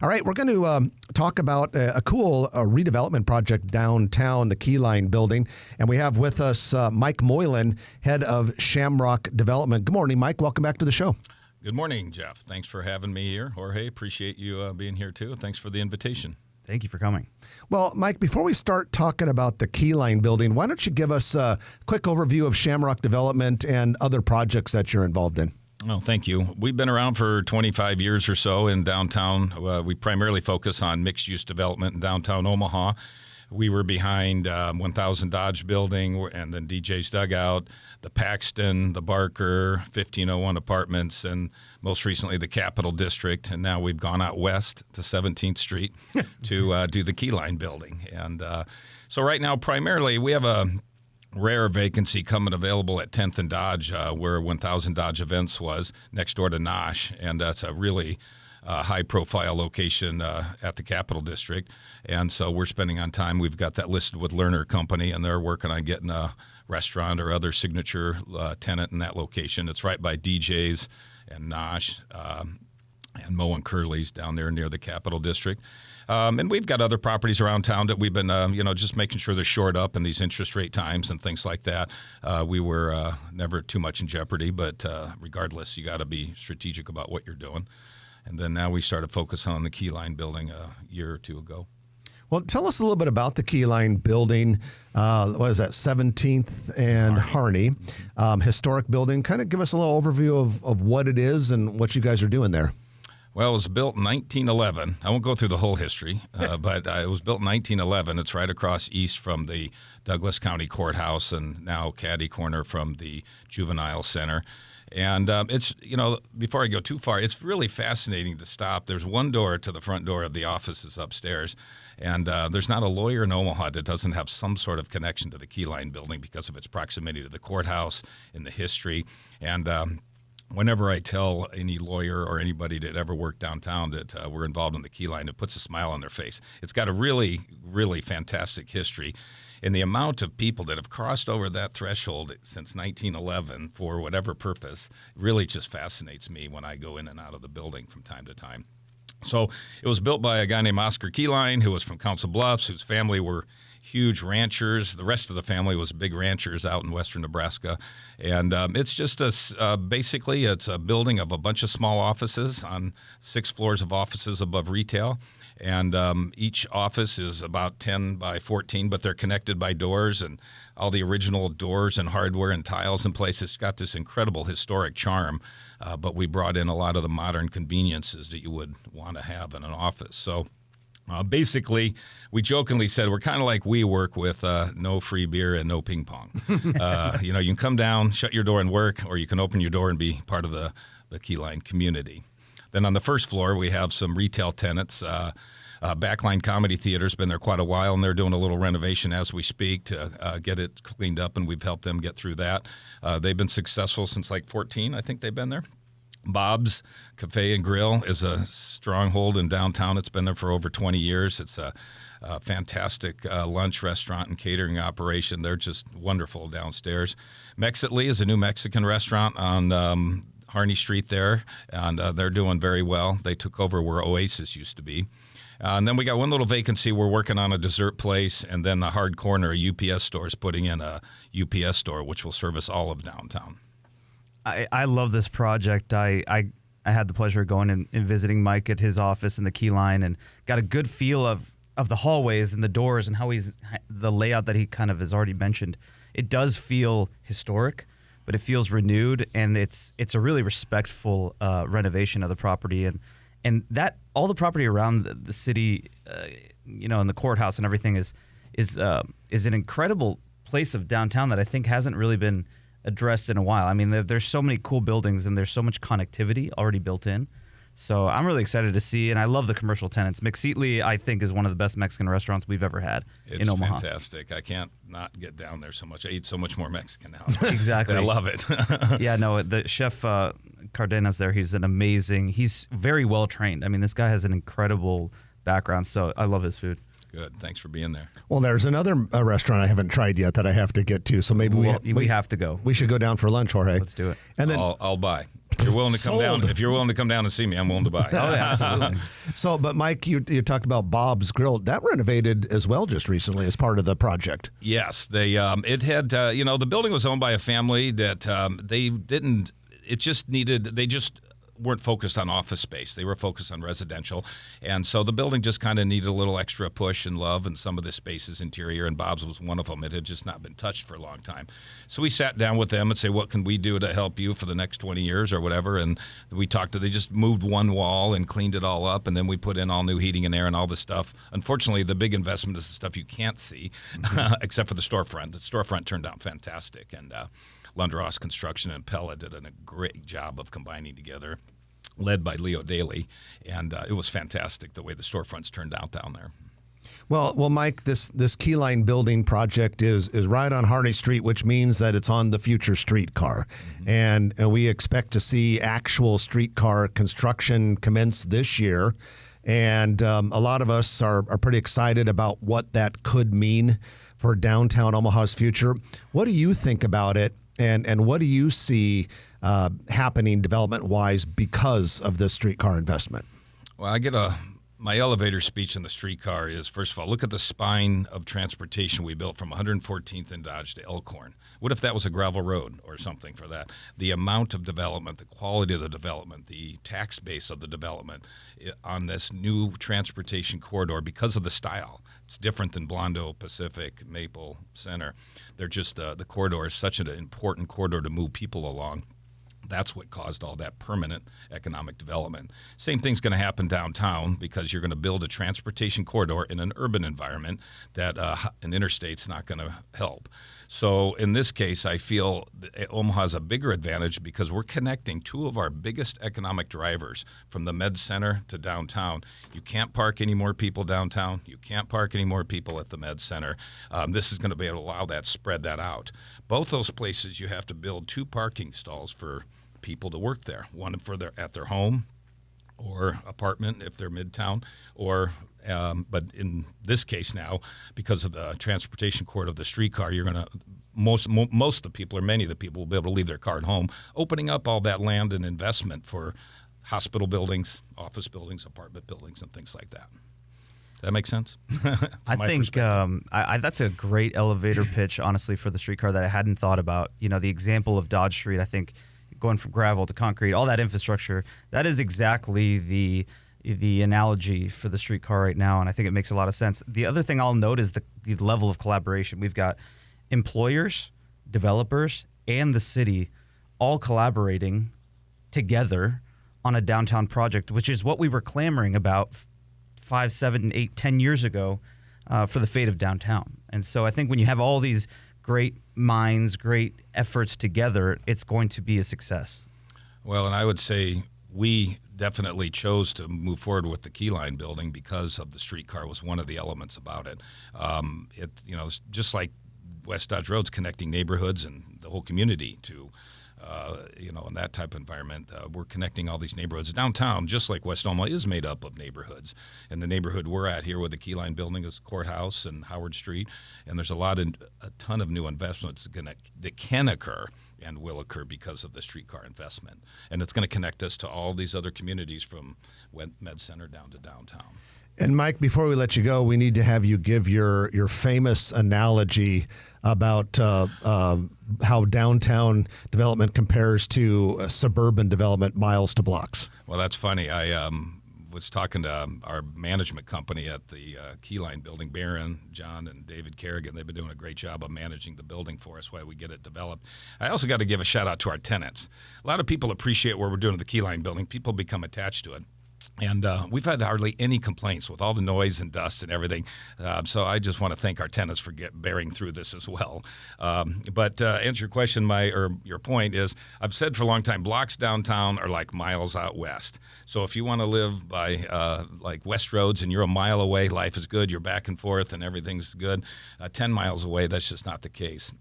All right, we're going to talk about a cool redevelopment project downtown, the Keyline building. And we have with us Mike Moylan, head of Shamrock Development. Good morning, Mike. Welcome back to the show. Good morning, Jeff. Thanks for having me here. Jorge, appreciate you being here too. Thanks for the invitation. Thank you for coming. Well, Mike, before we start talking about the Keyline building, why don't you give us a quick overview of Shamrock Development and other projects that you're involved in? Oh, thank you. We've been around for 25 years or so in downtown. We primarily focus on mixed-use development in downtown Omaha. We were behind 1000 Dodge Building and then DJ's Dugout, the Paxton, the Barker, 1501 Apartments, and most recently the Capitol District. And now we've gone out west to 17th Street to do the Keyline building. And so right now, primarily, we have a rare vacancy coming available at 10th and Dodge, where 1000 Dodge Events was, next door to Nosh, and that's a really high-profile location at the Capitol District. And so we're spending on time. We've got that listed with Lerner Company, and they're working on getting a restaurant or other signature tenant in that location. It's right by DJ's and Nosh and Moe and Curly's down there near the Capitol District. And we've got other properties around town that we've been, just making sure they're shored up in these interest rate times and things like that. We were never too much in jeopardy, but regardless, you got to be strategic about what you're doing. And then now we started focusing on the Keyline building a year or two ago. Well, tell us a little bit about the Keyline building. What is that, 17th and Harney, historic building. Kind of give us a little overview of what it is and what you guys are doing there. Well, it was built in 1911. I won't go through the whole history, but it was built in 1911. It's right across east from the Douglas County Courthouse and now catty corner from the Juvenile Center. And it's, before I go too far, it's really fascinating to stop. There's one door to the front door of the offices upstairs, and there's not a lawyer in Omaha that doesn't have some sort of connection to the Keyline building because of its proximity to the courthouse and the history. And whenever I tell any lawyer or anybody that ever worked downtown that we're involved in the Keyline, it puts a smile on their face. It's got a really, really fantastic history. And the amount of people that have crossed over that threshold since 1911 for whatever purpose really just fascinates me when I go in and out of the building from time to time. So it was built by a guy named Oscar Keyline, who was from Council Bluffs, whose family were huge ranchers. The rest of the family was big ranchers out in western Nebraska. And it's just basically it's a building of a bunch of small offices on 6 floors of offices above retail. And each office is about 10 by 14, but they're connected by doors and all the original doors and hardware and tiles in place. It's got this incredible historic charm, but we brought in a lot of the modern conveniences that you would want to have in an office. So basically, we jokingly said we're kind of like WeWork with no free beer and no ping pong. You can come down, shut your door and work, or you can open your door and be part of the Keyline community. Then on the first floor, we have some retail tenants. Backline Comedy Theater's been there quite a while, and they're doing a little renovation as we speak to get it cleaned up, and we've helped them get through that. They've been successful since like 14, I think they've been there. Bob's Cafe and Grill is a stronghold in downtown. It's been there for over 20 years. It's a fantastic lunch restaurant and catering operation. They're just wonderful downstairs. Mexitly is a new Mexican restaurant on Harney Street there, and they're doing very well. They took over where Oasis used to be. And then we got one little vacancy. We're working on a dessert place, and then the hard corner, a UPS store, is putting in a UPS store, which will service all of downtown. I love this project. I had the pleasure of going and visiting Mike at his office in the Keyline and got a good feel of the hallways and the doors and how the layout that he kind of has already mentioned. It does feel historic, but it feels renewed, and it's a really respectful renovation of the property, and that all the property around the city, and the courthouse and everything is an incredible place of downtown that I think hasn't really been addressed in a while. I mean, there's so many cool buildings and there's so much connectivity already built in. So I'm really excited to see, and I love the commercial tenants. McSeatley, I think, is one of the best Mexican restaurants we've ever had in Omaha. It's fantastic. I can't not get down there so much. I eat so much more Mexican now. Exactly. I love it. Yeah, no, the chef Cardenas there, he's very well trained. I mean, this guy has an incredible background, so I love his food. Good. Thanks for being there. Well, there's another restaurant I haven't tried yet that I have to get to, so maybe We have to go. we should go down for lunch, Jorge. Let's do it. And then I'll buy. If you're willing to come Sold. down, if you're willing to come down and see me, I'm willing to buy. Oh, yeah, absolutely. So, but Mike, you talked about Bob's Grill. That renovated as well just recently as part of the project. Yes, they it had the building was owned by a family that they didn't. It just needed. They just weren't focused on office space. They were focused on residential, and so the building just kind of needed a little extra push and love, and some of the spaces interior, and Bob's was one of them. It had just not been touched for a long time. So we sat down with them and say, what can we do to help you for the next 20 years or whatever, and we talked to, they just moved one wall and cleaned it all up, and then we put in all new heating and air and all this stuff. Unfortunately, the big investment is the stuff you can't see, except for the storefront. The storefront turned out fantastic, and Lundross Construction and Pella did a great job of combining together, led by Leo Daly, and it was fantastic the way the storefronts turned out down there. Well, Mike, this Keyline building project is right on Harney Street, which means that it's on the future streetcar, and we expect to see actual streetcar construction commence this year. And a lot of us are pretty excited about what that could mean for downtown Omaha's future. What do you think about it? And what do you see happening development-wise because of this streetcar investment? Well, my elevator speech in the streetcar is, first of all, look at the spine of transportation we built from 114th and Dodge to Elkhorn. What if that was a gravel road or something for that? The amount of development, the quality of the development, the tax base of the development on this new transportation corridor because of the style. It's different than Blondo, Pacific, Maple, Center. They're just the corridor is such an important corridor to move people along. That's what caused all that permanent economic development. Same thing's going to happen downtown because you're going to build a transportation corridor in an urban environment that an interstate's not going to help. So in this case, I feel Omaha's a bigger advantage because we're connecting two of our biggest economic drivers from the Med Center to downtown. You can't park any more people downtown. You can't park any more people at the Med Center. This is going to be able to allow that, spread that out. Both those places, you have to build 2 parking stalls for people to work there, one at their home or apartment if they're midtown, or but in this case now, because of the transportation corridor of the streetcar, you're going to most of the people, or many of the people, will be able to leave their car at home, opening up all that land and investment for hospital buildings, office buildings, apartment buildings, and things like that. Does that make sense? I think that's a great elevator pitch, honestly, for the streetcar that I hadn't thought about. You know, the example of Dodge Street, I think, going from gravel to concrete, all that infrastructure, that is exactly the analogy for the streetcar right now, and I think it makes a lot of sense. The other thing I'll note is the level of collaboration. We've got employers, developers, and the city all collaborating together on a downtown project, which is what we were clamoring about 5, 7, 8, 10 years ago for the fate of downtown. And so I think when you have all these great minds, great efforts together, it's going to be a success. Well, and I would say we definitely chose to move forward with the Keyline building because of the streetcar was one of the elements about it. It's just like West Dodge Road's connecting neighborhoods and the whole community to, in that type of environment. We're connecting all these neighborhoods. Downtown, just like West Omaha, is made up of neighborhoods. And the neighborhood we're at here with the Keyline building is Courthouse and Howard Street. And there's a ton of new investments that can occur and will occur because of the streetcar investment. And it's going to connect us to all these other communities from Med Center down to downtown. And Mike, before we let you go, we need to have you give your famous analogy about how downtown development compares to suburban development miles to blocks. Well, that's funny. I was talking to our management company at the Keyline building, Barron, John, and David Kerrigan. They've been doing a great job of managing the building for us while we get it developed. I also got to give a shout out to our tenants. A lot of people appreciate what we're doing at the Keyline building. People become attached to it. And we've had hardly any complaints with all the noise and dust and everything. So I just want to thank our tenants for bearing through this as well. But answer your question, your point is, I've said for a long time, blocks downtown are like miles out west. So if you want to live by like West Roads and you're a mile away, life is good, you're back and forth and everything's good. 10 miles away, that's just not the case.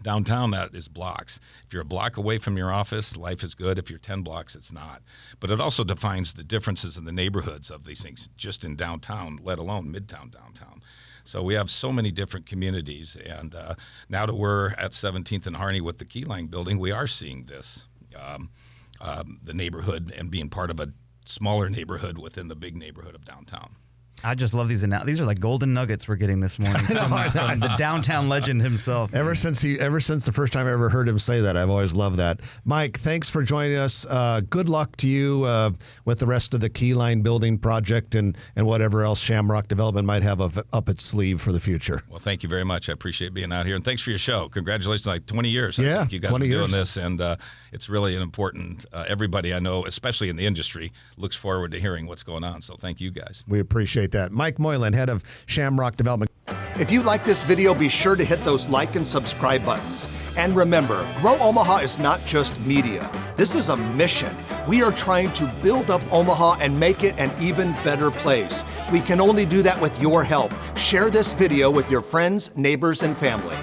Downtown, that is blocks. If you're a block away from your office, life is good. If you're 10 blocks, it's not. But it also defines the differences in the neighborhoods of these things, just in downtown, let alone midtown downtown. So we have so many different communities. And now that we're at 17th and Harney with the Keyline building, we are seeing this, the neighborhood and being part of a smaller neighborhood within the big neighborhood of downtown. I just love these. These are like golden nuggets we're getting this morning from the downtown legend himself. Ever since the first time I ever heard him say that, I've always loved that. Mike, thanks for joining us. Good luck to you with the rest of the Keyline building project and whatever else Shamrock Development might have up its sleeve for the future. Well, thank you very much. I appreciate being out here, and thanks for your show. Congratulations, like 20 years. Yeah, I think you guys 20 are doing years. this, and it's really an important. Everybody I know, especially in the industry, looks forward to hearing what's going on. So thank you guys. We appreciate that. Mike Moylan, head of Shamrock Development. If you like this video, be sure to hit those like and subscribe buttons. And remember, Grow Omaha is not just media. This is a mission. We are trying to build up Omaha and make it an even better place. We can only do that with your help. Share this video with your friends, neighbors, and family.